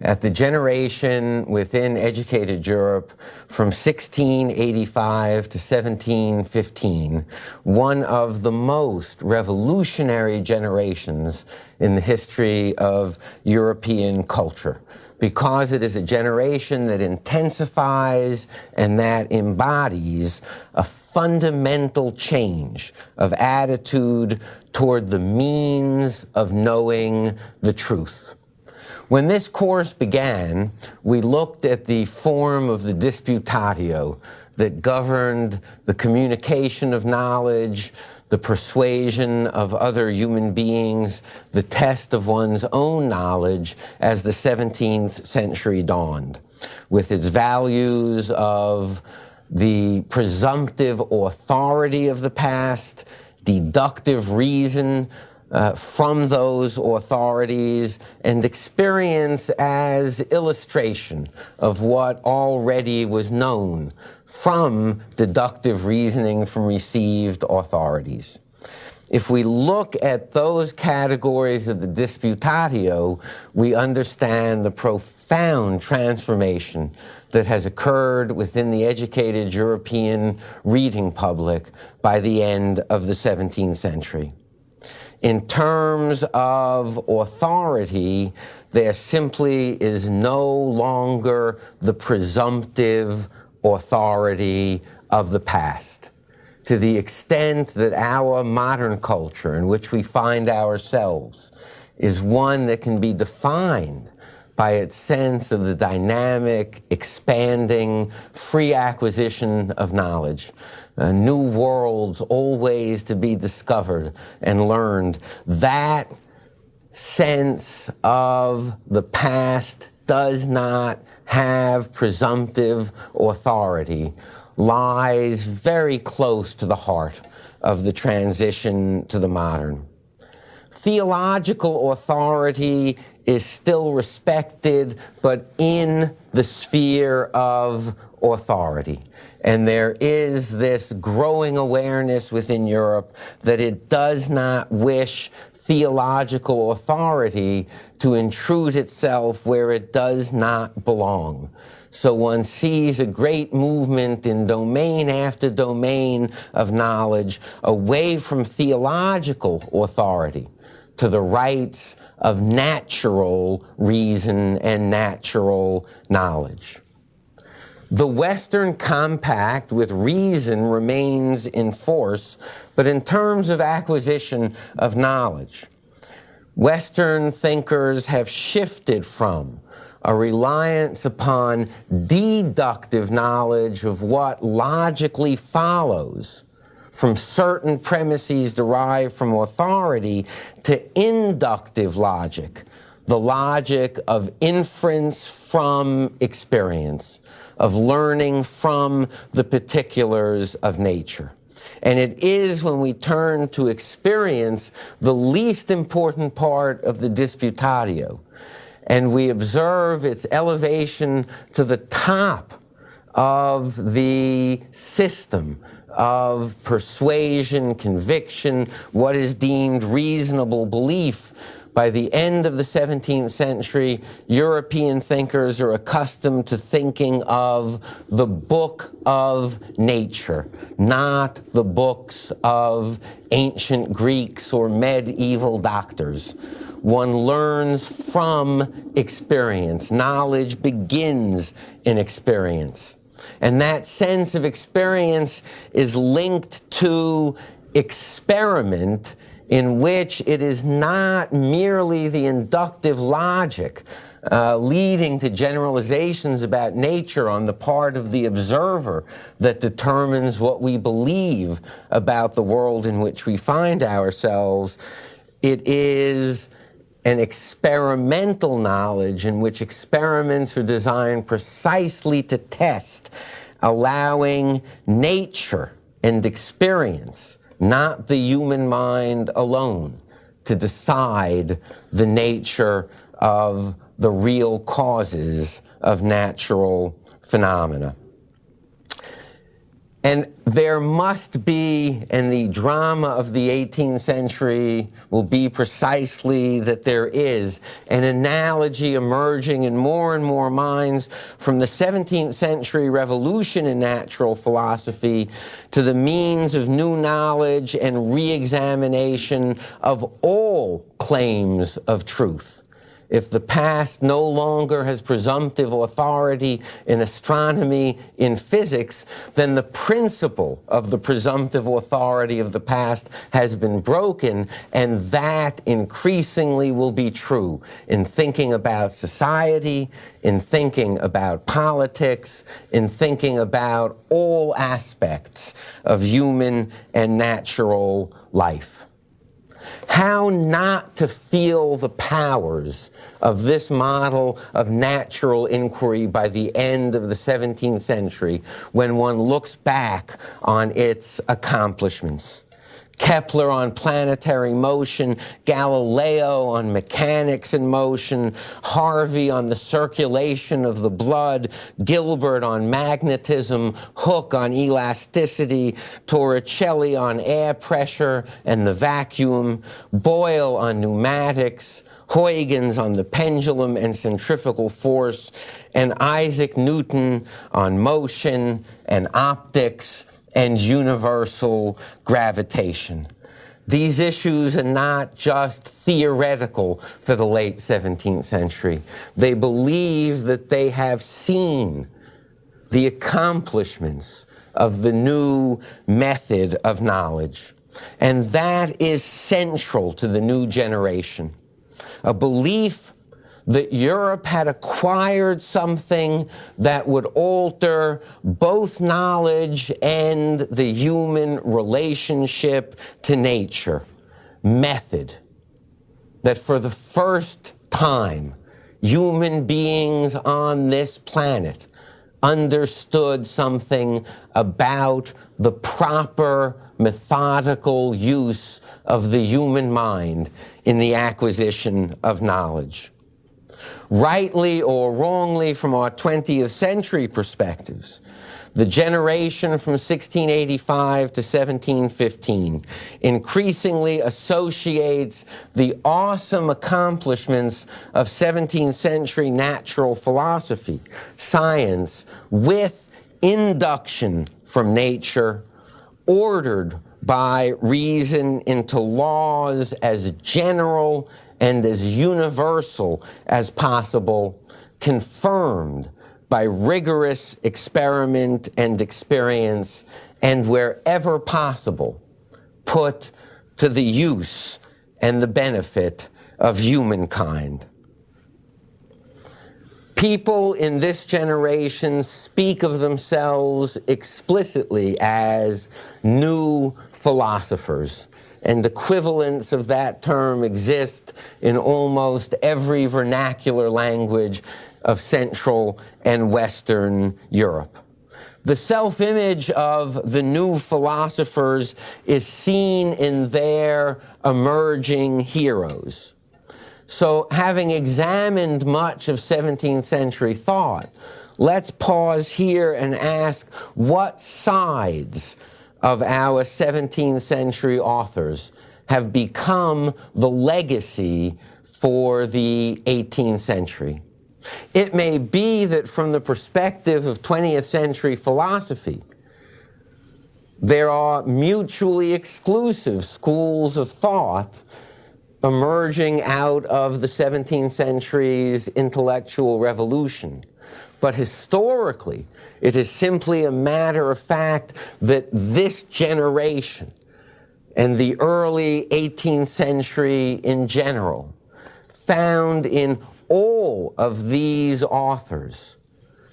at the generation within educated Europe from 1685 to 1715, one of the most revolutionary generations in the history of European culture, because it is a generation that intensifies and that embodies a fundamental change of attitude toward the means of knowing the truth. When this course began, we looked at the form of the disputatio that governed the communication of knowledge, the persuasion of other human beings, the test of one's own knowledge as the 17th century dawned, with its values of the presumptive authority of the past, deductive reason from those authorities, and experience as illustration of what already was known from deductive reasoning from received authorities. If we look at those categories of the disputatio, we understand the profound transformation that has occurred within the educated European reading public by the end of the 17th century. In terms of authority, there simply is no longer the presumptive authority of the past. To the extent that our modern culture in which we find ourselves is one that can be defined by its sense of the dynamic, expanding, free acquisition of knowledge, new worlds always to be discovered and learned, that sense of the past does not have presumptive authority, lies very close to the heart of the transition to the modern. Theological authority is still respected, but in the sphere of authority. And there is this growing awareness within Europe that it does not wish theological authority to intrude itself where it does not belong. So one sees a great movement in domain after domain of knowledge away from theological authority to the rights of natural reason and natural knowledge. The Western compact with reason remains in force, but in terms of acquisition of knowledge, Western thinkers have shifted from a reliance upon deductive knowledge of what logically follows from certain premises derived from authority to inductive logic, the logic of inference from experience, of learning from the particulars of nature. And it is when we turn to experience the least important part of the disputatio, and we observe its elevation to the top of the system of persuasion, conviction, what is deemed reasonable belief. By the end of the 17th century, European thinkers are accustomed to thinking of the book of nature, not the books of ancient Greeks or medieval doctors. One learns from experience. Knowledge begins in experience. And that sense of experience is linked to experiment, in which it is not merely the inductive logic leading to generalizations about nature on the part of the observer that determines what we believe about the world in which we find ourselves. It is an experimental knowledge in which experiments are designed precisely to test, allowing nature and experience, not the human mind alone, to decide the nature of the real causes of natural phenomena. And there must be, and the drama of the 18th century will be precisely that there is an analogy emerging in more and more minds from the 17th century revolution in natural philosophy to the means of new knowledge and re-examination of all claims of truth. If the past no longer has presumptive authority in astronomy, in physics, then the principle of the presumptive authority of the past has been broken, and that increasingly will be true in thinking about society, in thinking about politics, in thinking about all aspects of human and natural life. How not to feel the powers of this model of natural inquiry by the end of the 17th century when one looks back on its accomplishments. Kepler on planetary motion, Galileo on mechanics in motion, Harvey on the circulation of the blood, Gilbert on magnetism, Hooke on elasticity, Torricelli on air pressure and the vacuum, Boyle on pneumatics, Huygens on the pendulum and centrifugal force, and Isaac Newton on motion and optics and universal gravitation. These issues are not just theoretical for the late 17th century. They believe that they have seen the accomplishments of the new method of knowledge. And that is central to the new generation. A belief that Europe had acquired something that would alter both knowledge and the human relationship to nature. Method. That for the first time, human beings on this planet understood something about the proper methodical use of the human mind in the acquisition of knowledge. Rightly or wrongly from our 20th century perspectives, the generation from 1685 to 1715 increasingly associates the awesome accomplishments of 17th century natural philosophy, science, with induction from nature, ordered by reason into laws as general and as universal as possible, confirmed by rigorous experiment and experience, and wherever possible, put to the use and the benefit of humankind. People in this generation speak of themselves explicitly as new philosophers, and equivalents of that term exist in almost every vernacular language of Central and Western Europe. The self-image of the new philosophers is seen in their emerging heroes. So, having examined much of 17th century thought, let's pause here and ask what sides of our 17th century authors have become the legacy for the 18th century. It may be that from the perspective of 20th century philosophy, there are mutually exclusive schools of thought emerging out of the 17th century's intellectual revolution. But historically, it is simply a matter of fact that this generation and the early 18th century in general found in all of these authors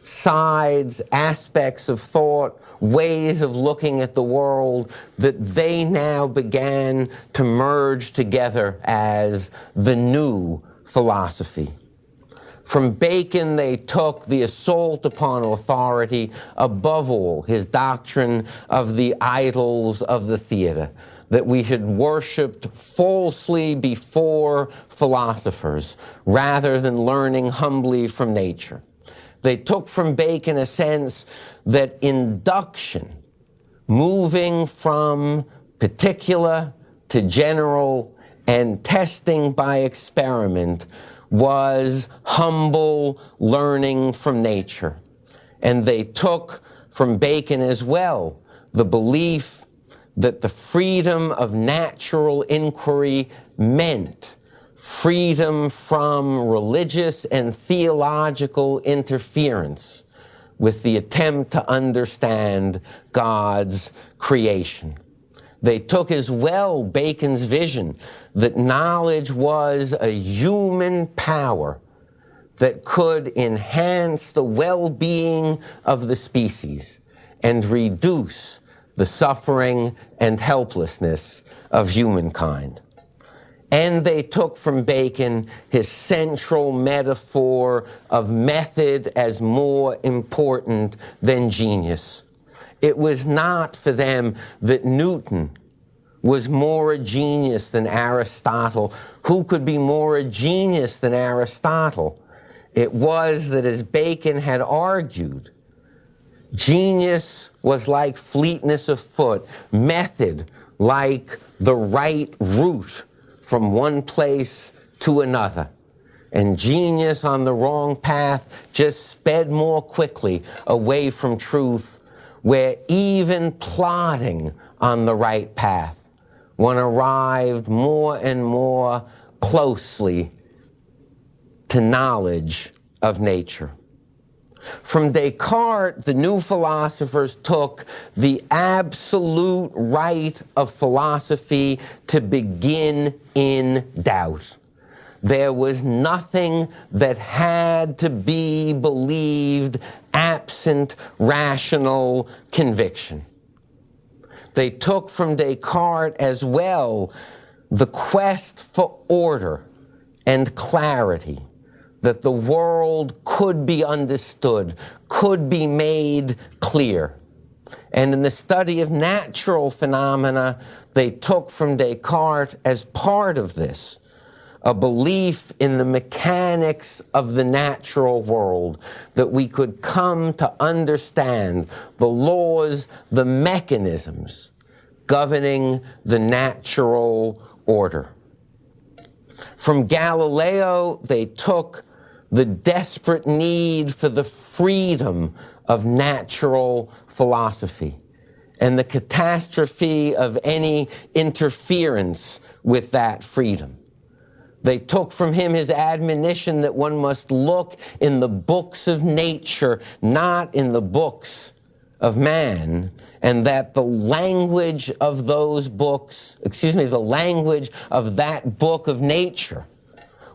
sides, aspects of thought, ways of looking at the world that they now began to merge together as the new philosophy. From Bacon, they took the assault upon authority, above all, his doctrine of the idols of the theater, that we had worshipped falsely before philosophers, rather than learning humbly from nature. They took from Bacon a sense that induction moving from particular to general and testing by experiment was humble learning from nature. And they took from Bacon as well the belief that the freedom of natural inquiry meant freedom from religious and theological interference with the attempt to understand God's creation. They took as well Bacon's vision that knowledge was a human power that could enhance the well-being of the species and reduce the suffering and helplessness of humankind. And they took from Bacon his central metaphor of method as more important than genius. It was not for them that Newton was more a genius than Aristotle. Who could be more a genius than Aristotle? It was that, as Bacon had argued, genius was like fleetness of foot, method like the right route from one place to another. And genius on the wrong path just sped more quickly away from truth, where even plodding on the right path, one arrived more and more closely to knowledge of nature. From Descartes, the new philosophers took the absolute right of philosophy to begin in doubt. There was nothing that had to be believed absent rational conviction. They took from Descartes as well the quest for order and clarity, that the world could be understood, could be made clear. And in the study of natural phenomena, they took from Descartes as part of this a belief in the mechanics of the natural world, that we could come to understand the laws, the mechanisms governing the natural order. From Galileo, they took the desperate need for the freedom of natural philosophy and the catastrophe of any interference with that freedom. They took from him his admonition that one must look in the books of nature, not in the books of man, and that the language of those books, the language of that book of nature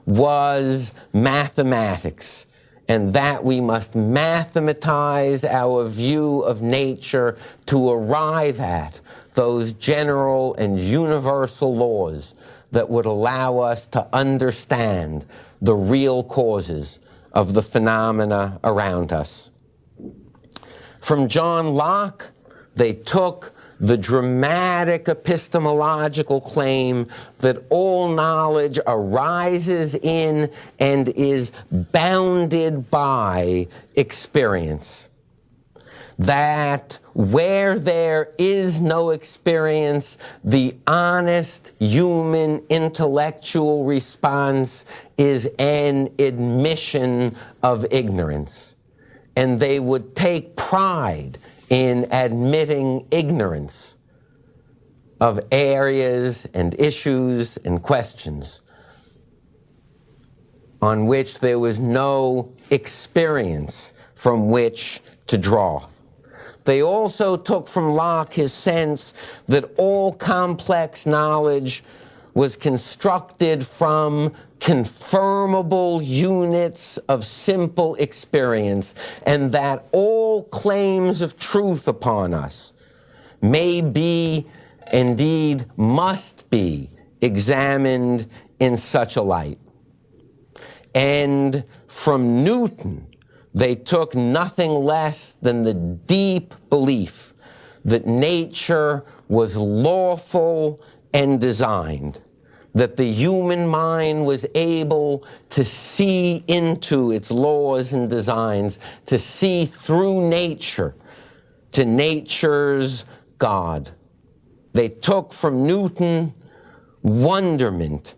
was mathematics, and that we must mathematize our view of nature to arrive at those general and universal laws that would allow us to understand the real causes of the phenomena around us. From John Locke, they took the dramatic epistemological claim that all knowledge arises in and is bounded by experience. That where there is no experience, the honest human intellectual response is an admission of ignorance. And they would take pride in admitting ignorance of areas and issues and questions on which there was no experience from which to draw. They also took from Locke his sense that all complex knowledge was constructed from confirmable units of simple experience, and that all claims of truth upon us may be, indeed must be, examined in such a light. And from Newton, they took nothing less than the deep belief that nature was lawful and designed, that the human mind was able to see into its laws and designs, to see through nature to nature's God. They took from Newton wonderment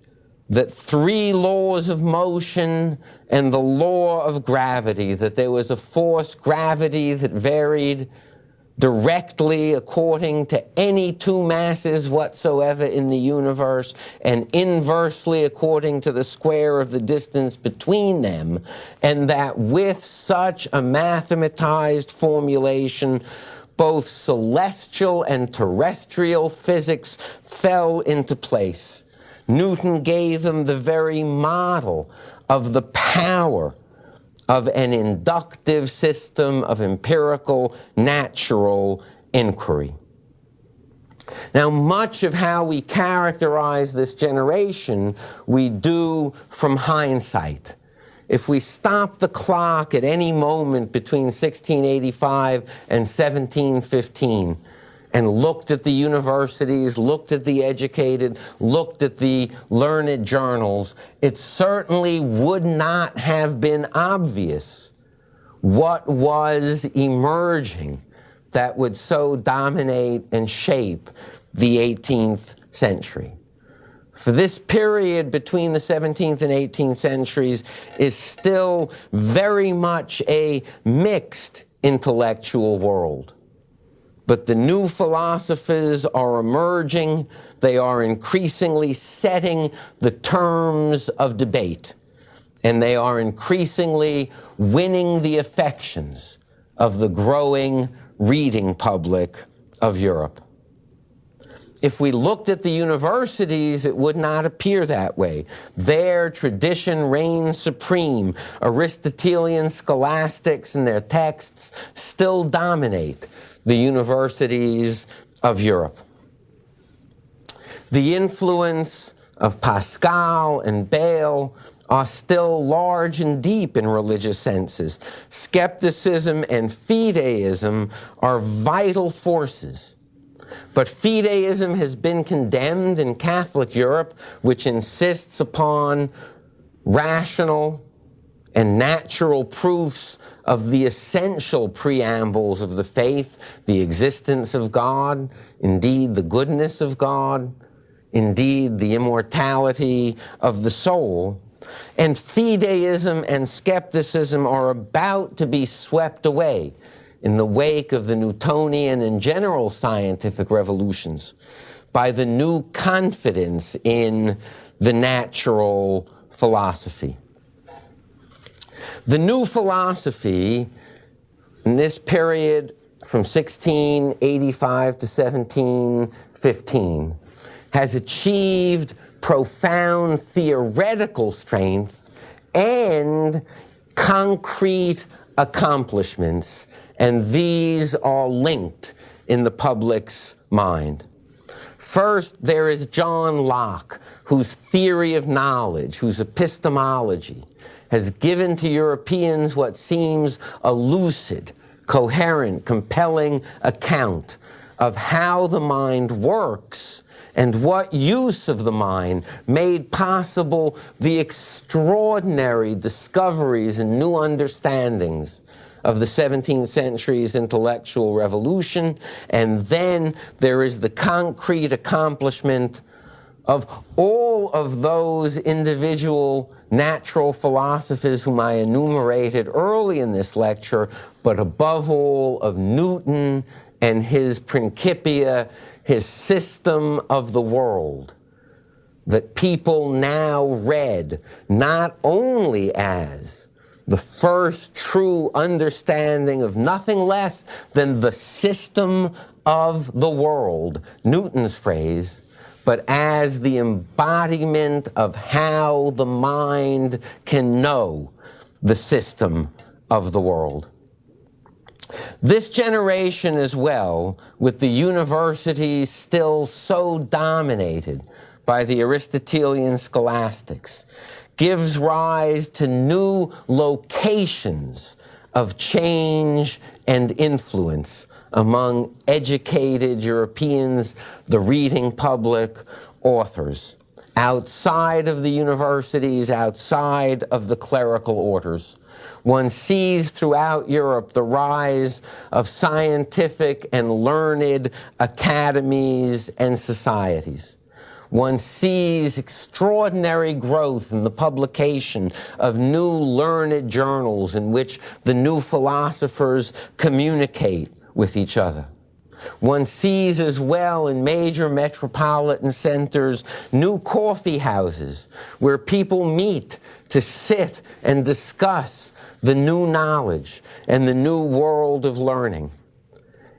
that three laws of motion and the law of gravity, that there was a force, gravity, that varied directly according to any two masses whatsoever in the universe, and inversely according to the square of the distance between them, and that with such a mathematized formulation, both celestial and terrestrial physics fell into place. Newton gave them the very model of the power of an inductive system of empirical, natural inquiry. Now, much of how we characterize this generation, we do from hindsight. If we stop the clock at any moment between 1685 and 1715, and looked at the universities, looked at the educated, looked at the learned journals, it certainly would not have been obvious what was emerging that would so dominate and shape the 18th century. For this period between the 17th and 18th centuries is still very much a mixed intellectual world. But the new philosophers are emerging. They are increasingly setting the terms of debate. And they are increasingly winning the affections of the growing reading public of Europe. If we looked at the universities, it would not appear that way. Their tradition reigns supreme. Aristotelian scholastics and their texts still dominate the universities of Europe. The influence of Pascal and Bayle are still large and deep in religious senses. Skepticism and fideism are vital forces. But fideism has been condemned in Catholic Europe, which insists upon rational and natural proofs of the essential preambles of the faith, the existence of God, indeed the goodness of God, indeed the immortality of the soul. And fideism and skepticism are about to be swept away in the wake of the Newtonian and general scientific revolutions by the new confidence in the natural philosophy. The new philosophy in this period from 1685 to 1715 has achieved profound theoretical strength and concrete accomplishments, and these are linked in the public's mind. First, there is John Locke, whose theory of knowledge, whose epistemology, has given to Europeans what seems a lucid, coherent, compelling account of how the mind works and what use of the mind made possible the extraordinary discoveries and new understandings of the 17th century's intellectual revolution. And then there is the concrete accomplishment of all of those individual natural philosophers whom I enumerated early in this lecture, but above all of Newton and his Principia, his system of the world, that people now read not only as the first true understanding of nothing less than the system of the world, Newton's phrase, but as the embodiment of how the mind can know the system of the world. This generation as well, with the universities still so dominated by the Aristotelian scholastics, gives rise to new locations of change and influence among educated Europeans, the reading public, authors, outside of the universities, outside of the clerical orders. One sees throughout Europe the rise of scientific and learned academies and societies. One sees extraordinary growth in the publication of new learned journals in which the new philosophers communicate with each other. One sees as well in major metropolitan centers new coffee houses where people meet to sit and discuss the new knowledge and the new world of learning.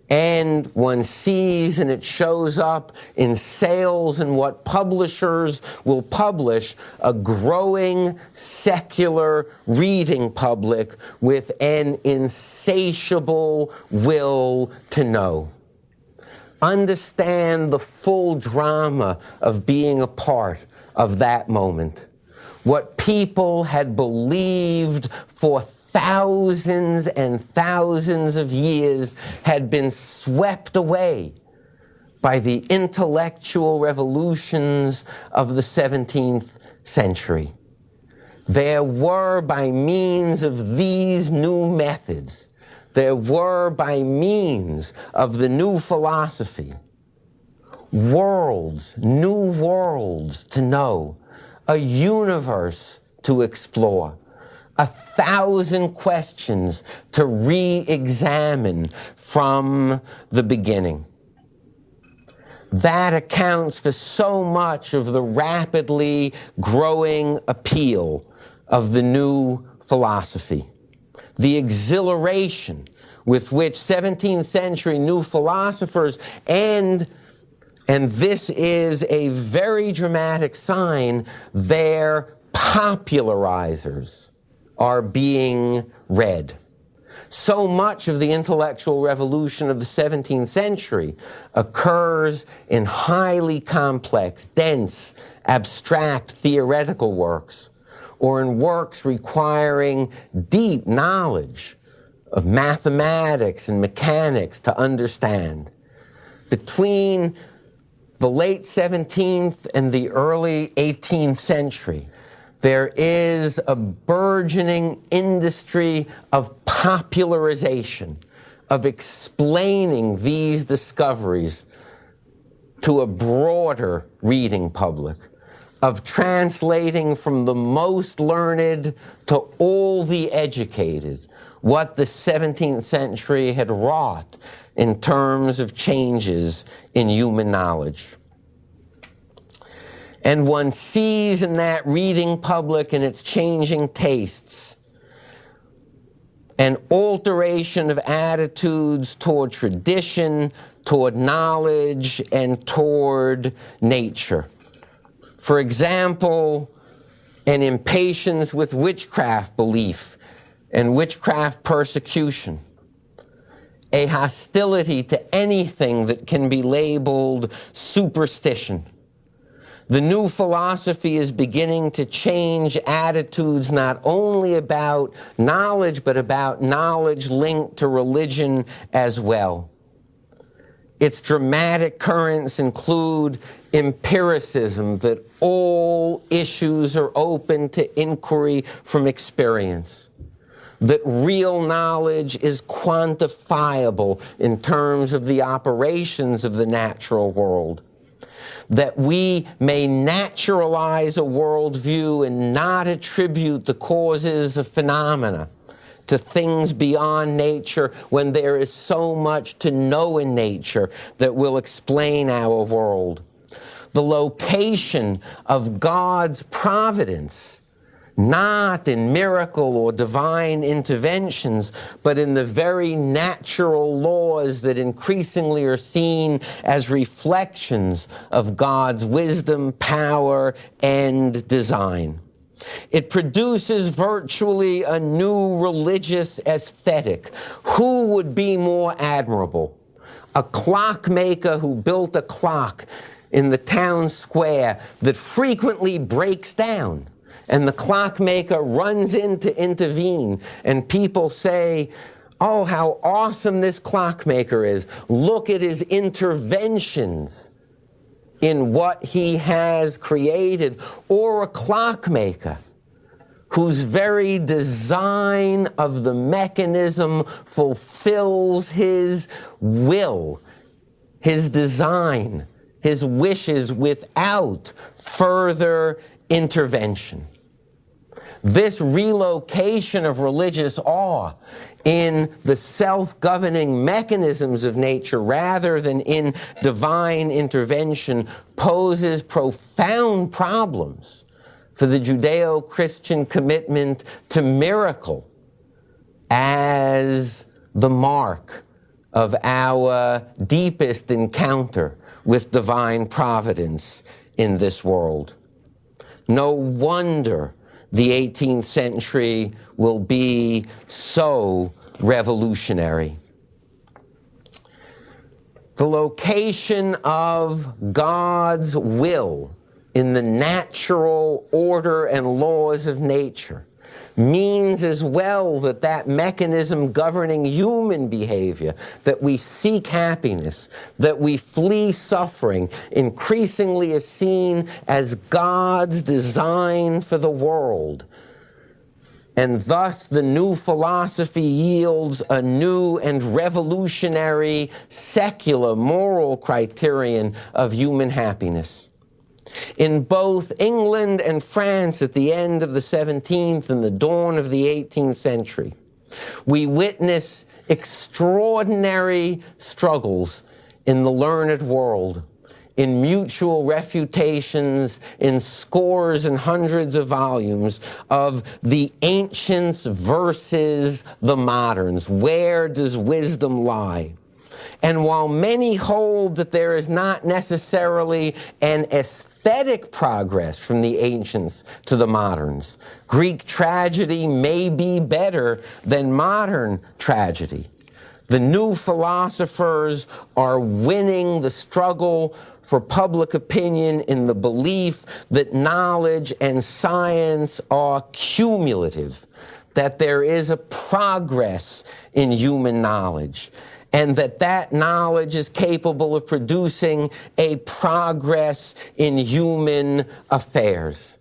And one sees, and it shows up in sales and what publishers will publish, a growing secular reading public with an insatiable will to know. Understand the full drama of being a part of that moment. What people had believed for thousands and thousands of years had been swept away by the intellectual revolutions of the 17th century. There were, by means of these new methods, there were, by means of the new philosophy, worlds, new worlds to know, a universe to explore, 1,000 questions to re-examine from the beginning. That accounts for so much of the rapidly growing appeal of the new philosophy. The exhilaration with which 17th century new philosophers and this is a very dramatic sign, their popularizers are being read. So much of the intellectual revolution of the 17th century occurs in highly complex, dense, abstract theoretical works, or in works requiring deep knowledge of mathematics and mechanics to understand. Between the late 17th and the early 18th century, there is a burgeoning industry of popularization, of explaining these discoveries to a broader reading public, of translating from the most learned to all the educated what the 17th century had wrought in terms of changes in human knowledge. And one sees in that reading public and its changing tastes an alteration of attitudes toward tradition, toward knowledge, and toward nature. For example, an impatience with witchcraft belief and witchcraft persecution, a hostility to anything that can be labeled superstition. The new philosophy is beginning to change attitudes not only about knowledge, but about knowledge linked to religion as well. Its dramatic currents include empiricism, that all issues are open to inquiry from experience, that real knowledge is quantifiable in terms of the operations of the natural world, that we may naturalize a worldview and not attribute the causes of phenomena to things beyond nature when there is so much to know in nature that will explain our world. The location of God's providence, not in miracle or divine interventions, but in the very natural laws that increasingly are seen as reflections of God's wisdom, power, and design. It produces virtually a new religious aesthetic. Who would be more admirable? A clockmaker who built a clock in the town square that frequently breaks down, and the clockmaker runs in to intervene, and people say, "Oh, how awesome this clockmaker is. Look at his interventions in what he has created." Or a clockmaker whose very design of the mechanism fulfills his will, his design, his wishes without further intervention. This relocation of religious awe in the self-governing mechanisms of nature rather than in divine intervention poses profound problems for the Judeo-Christian commitment to miracle as the mark of our deepest encounter with divine providence in this world. No wonder the 18th century will be so revolutionary. The location of God's will in the natural order and laws of nature means as well that that mechanism governing human behavior, that we seek happiness, that we flee suffering, increasingly is seen as God's design for the world. And thus the new philosophy yields a new and revolutionary secular moral criterion of human happiness. In both England and France at the end of the 17th and the dawn of the 18th century, we witness extraordinary struggles in the learned world, in mutual refutations, in scores and hundreds of volumes of the ancients versus the moderns. Where does wisdom lie? And while many hold that there is not necessarily an aesthetic progress from the ancients to the moderns, Greek tragedy may be better than modern tragedy. The new philosophers are winning the struggle for public opinion in the belief that knowledge and science are cumulative, that there is a progress in human knowledge, and that that knowledge is capable of producing a progress in human affairs.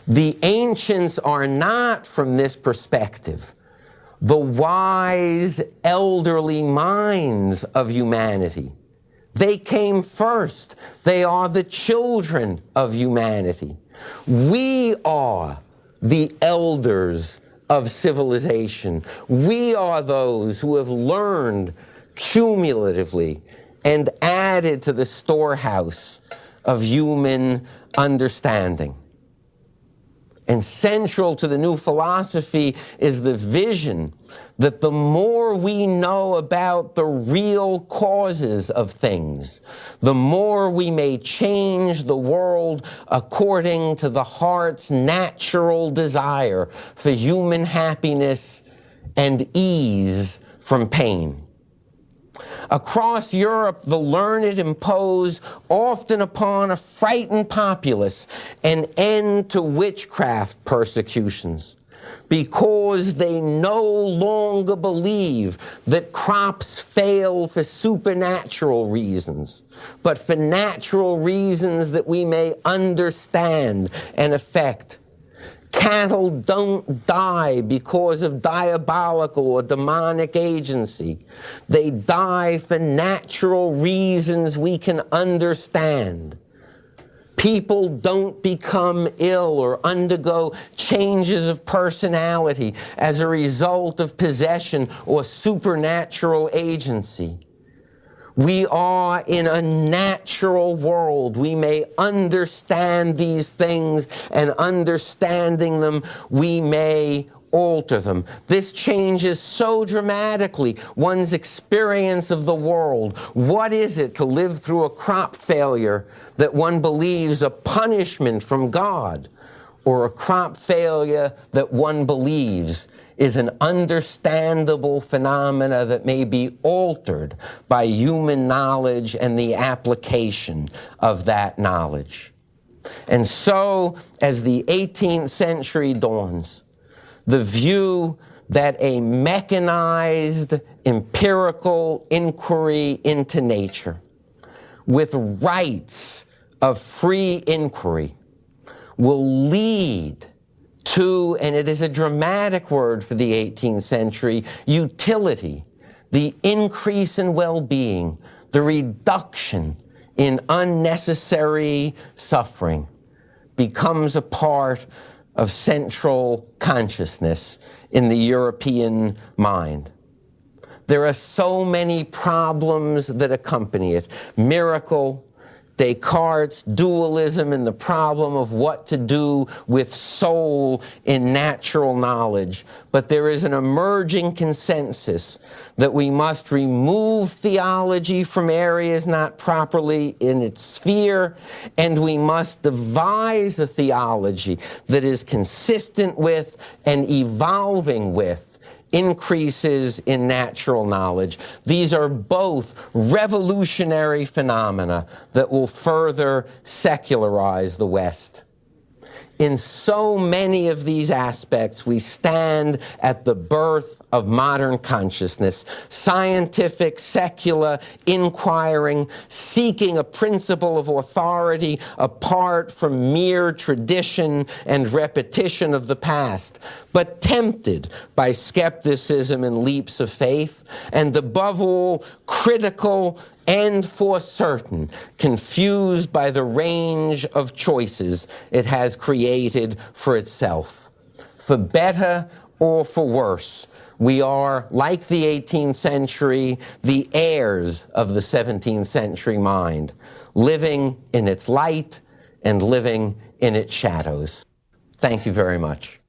The ancients are not, from this perspective, the wise elderly minds of humanity. They came first. They are the children of humanity. We are the elders of civilization. We are those who have learned cumulatively and added to the storehouse of human understanding. And central to the new philosophy is the vision that the more we know about the real causes of things, the more we may change the world according to the heart's natural desire for human happiness and ease from pain. Across Europe, the learned impose, often upon a frightened populace, an end to witchcraft persecutions, because they no longer believe that crops fail for supernatural reasons, but for natural reasons that we may understand and affect. Cattle don't die because of diabolical or demonic agency. They die for natural reasons we can understand. People don't become ill or undergo changes of personality as a result of possession or supernatural agency. We are in a natural world. We may understand these things, and understanding them, we may alter them. This changes so dramatically one's experience of the world. What is it to live through a crop failure that one believes a punishment from God, or a crop failure that one believes is an understandable phenomena that may be altered by human knowledge and the application of that knowledge? And so, as the 18th century dawns, the view that a mechanized empirical inquiry into nature with rights of free inquiry will lead to, and it is a dramatic word for the 18th century, utility, the increase in well-being, the reduction in unnecessary suffering, becomes a part of central consciousness in the European mind. There are so many problems that accompany it. Miracle, Descartes' dualism, and the problem of what to do with soul in natural knowledge. But there is an emerging consensus that we must remove theology from areas not properly in its sphere, and we must devise a theology that is consistent with and evolving with increases in natural knowledge. These are both revolutionary phenomena that will further secularize the West. In so many of these aspects, we stand at the birth of modern consciousness, scientific, secular, inquiring, seeking a principle of authority apart from mere tradition and repetition of the past, but tempted by skepticism and leaps of faith, and above all, critical and for certain, confused by the range of choices it has created for itself. For better or for worse, we are, like the 18th century, the heirs of the 17th century mind, living in its light and living in its shadows. Thank you very much.